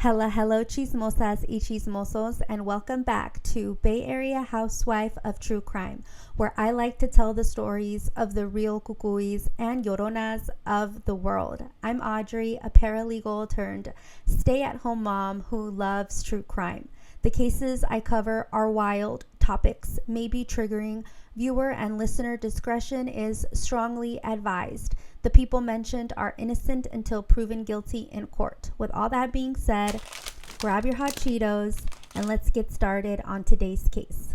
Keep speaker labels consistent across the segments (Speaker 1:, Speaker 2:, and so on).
Speaker 1: Hello, chismosas y chismosos, and welcome back to Bay Area Housewife of True Crime, where I like to tell the stories of the real cucuys and lloronas of the world. I'm Audrey, a paralegal turned stay-at-home mom who loves true crime. The cases I cover are wild, topics may be triggering. Viewer and listener discretion is strongly advised. The people mentioned are innocent until proven guilty in court. With all that being said, grab your hot Cheetos and let's get started on today's case.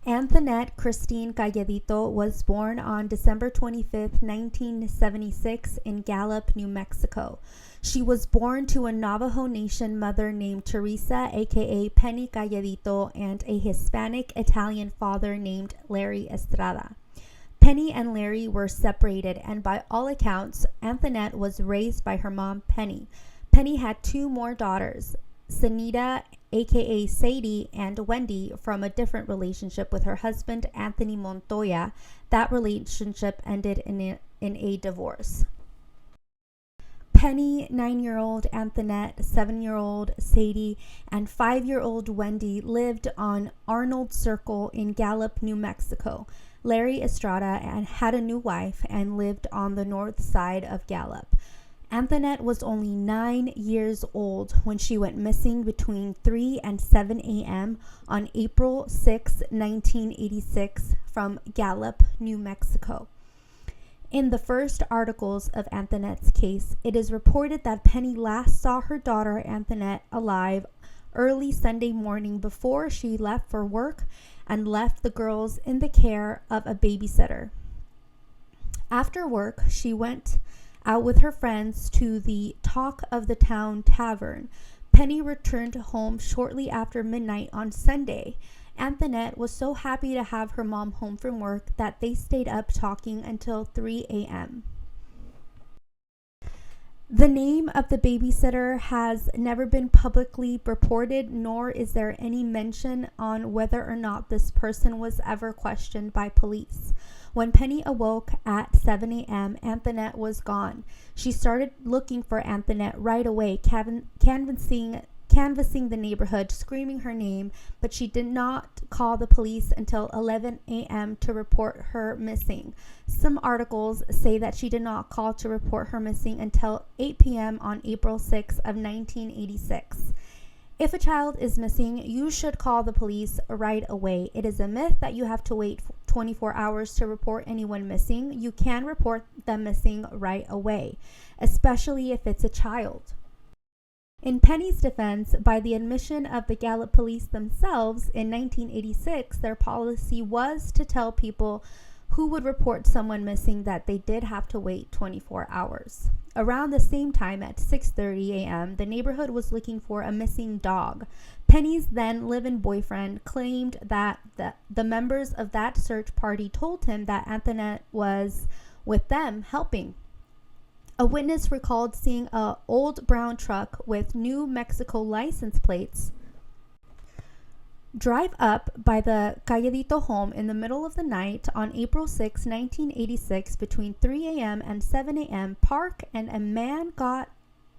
Speaker 1: Anthonette Christine Cayedito was born on December 25, 1976 in Gallup, New Mexico. She was born to a Navajo Nation mother named Teresa, aka Penny Cayedito, and a Hispanic Italian father named Larry Estrada. Penny and Larry were separated, and by all accounts, Anthonette was raised by her mom, Penny. Penny had two more daughters, Sanita, aka Sadie, and Wendy, from a different relationship with her husband, Anthony Montoya. That relationship ended in a divorce. Penny, 9-year-old Anthonette, 7-year-old Sadie, and 5-year-old Wendy lived on Arnold Circle in Gallup, New Mexico. Larry Estrada had a new wife and lived on the north side of Gallup. Anthonette was only 9 years old when she went missing between 3 and 7 a.m. on April 6, 1986 from Gallup, New Mexico. In the first articles of Anthonette's case, it is reported that Penny last saw her daughter Anthonette alive early Sunday morning before she left for work and left the girls in the care of a babysitter. After work, she went out with her friends to the Talk of the Town Tavern. Penny returned home shortly after midnight on Sunday. Anthonette was so happy to have her mom home from work that they stayed up talking until 3 a.m. The name of the babysitter has never been publicly reported, nor is there any mention on whether or not this person was ever questioned by police. When Penny awoke at 7 a.m., Anthonette was gone. She started looking for Anthonette right away, canvassing the neighborhood, screaming her name, but she did not call the police until 11 a.m. to report her missing. Some articles say that she did not call to report her missing until 8 p.m. on April 6 of 1986. If a child is missing, you should call the police right away. It is a myth that you have to wait 24 hours to report anyone missing. You can report them missing right away, especially if it's a child. In Penny's defense, by the admission of the Gallup police themselves, in 1986, their policy was to tell people who would report someone missing that they did have to wait 24 hours. Around the same time, at 6:30 a.m., the neighborhood was looking for a missing dog. Penny's then live-in boyfriend claimed that the members of that search party told him that Anthonette was with them helping. A witness recalled seeing an old brown truck with New Mexico license plates drive up by the Cayedito home in the middle of the night on April 6, 1986, between 3 a.m. and 7 a.m., park, and a man got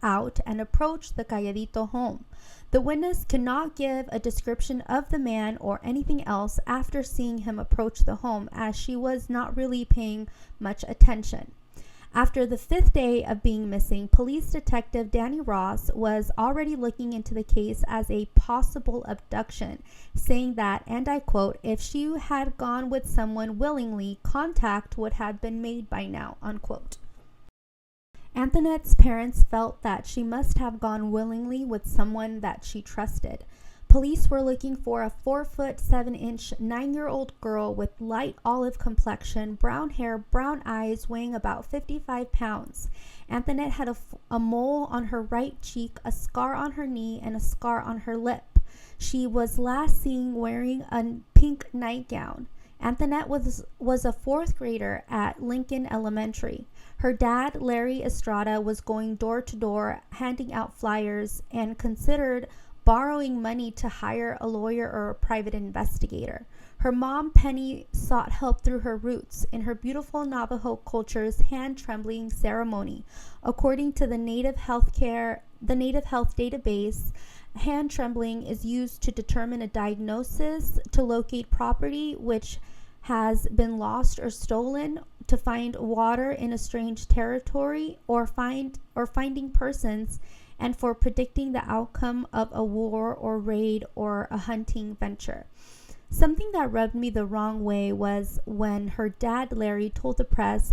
Speaker 1: out and approached the Cayedito home. The witness cannot give a description of the man or anything else after seeing him approach the home, as she was not really paying much attention. After the 5th day of being missing, police detective Danny Ross was already looking into the case as a possible abduction, saying that, and I quote, "if she had gone with someone willingly, contact would have been made by now," unquote. Anthonette's parents felt that she must have gone willingly with someone that she trusted. Police were looking for a 4'7" 9-year-old girl with light olive complexion, brown hair, brown eyes, weighing about 55 pounds. Anthonette had a mole on her right cheek, a scar on her knee, and a scar on her lip. She was last seen wearing a pink nightgown. Anthonette was a 4th grader at Lincoln Elementary. Her dad, Larry Estrada, was going door to door handing out flyers and considered borrowing money to hire a lawyer or a private investigator. Her mom, Penny, sought help through her roots in her beautiful Navajo culture's hand-trembling ceremony. According to the Native Health database, hand trembling is used to determine a diagnosis, to locate property which has been lost or stolen, to find water in a strange territory, or finding persons, and for predicting the outcome of a war or raid or a hunting venture. Something that rubbed me the wrong way was when her dad, Larry, told the press,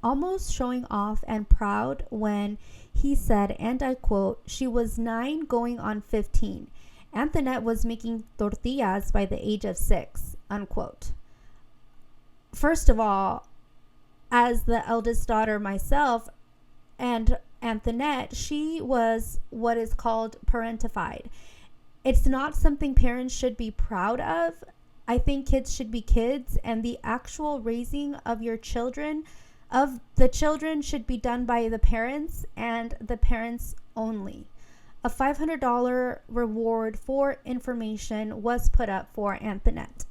Speaker 1: almost showing off and proud, when he said, and I quote, "She was 9 going on 15. Anthonette was making tortillas by the age of 6, unquote. First of all, as the eldest daughter myself and Anthonette, she was what is called parentified. It's not something parents should be proud of. I think kids should be kids, and the actual raising of your children, of the children, should be done by the parents and the parents only. A $500 reward for information was put up for Anthonette.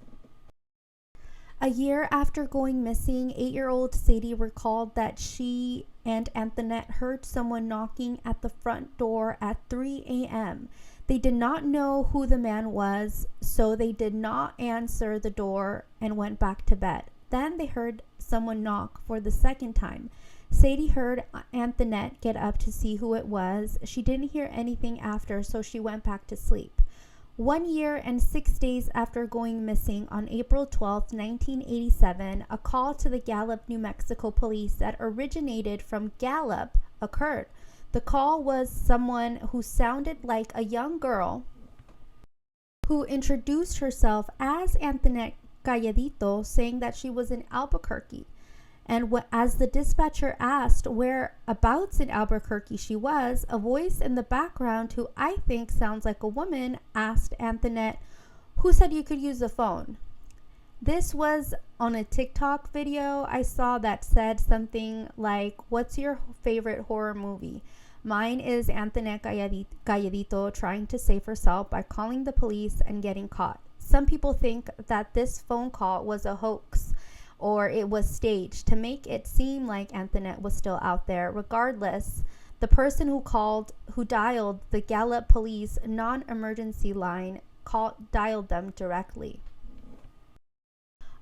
Speaker 1: A year after going missing, 8-year-old Sadie recalled that she and Anthonette heard someone knocking at the front door at 3 a.m. They did not know who the man was, so they did not answer the door and went back to bed. Then they heard someone knock for the second time. Sadie heard Anthonette get up to see who it was. She didn't hear anything after, so she went back to sleep. 1 year and 6 days after going missing, on April 12, 1987, a call to the Gallup, New Mexico police that originated from Gallup occurred. The call was someone who sounded like a young girl who introduced herself as Anthonette Cayedito, saying that she was in Albuquerque. And as the dispatcher asked whereabouts in Albuquerque she was, a voice in the background, who I think sounds like a woman, asked Anthonette, "Who said you could use the phone?" This was on a TikTok video I saw that said something like, "What's your favorite horror movie?" Mine is Anthonette Cayedito trying to save herself by calling the police and getting caught. Some people think that this phone call was a hoax, or it was staged to make it seem like Anthonette was still out there. Regardless, the person who dialed the Gallup police non-emergency line dialed them directly.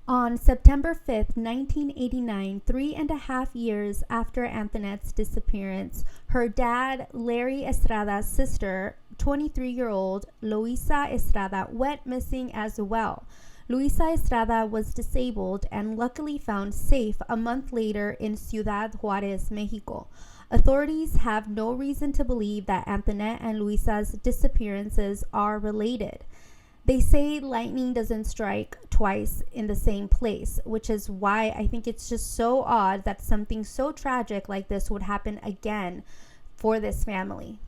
Speaker 1: On September 5th, 1989, 3.5 years after Anthonette's disappearance, her dad, Larry Estrada's sister, 23-year-old Luisa Estrada, went missing as well. Luisa Estrada was disabled and luckily found safe a month later in Ciudad Juarez, Mexico. Authorities have no reason to believe that Anthonette and Luisa's disappearances are related. They say lightning doesn't strike twice in the same place, which is why I think it's just so odd that something so tragic like this would happen again for this family.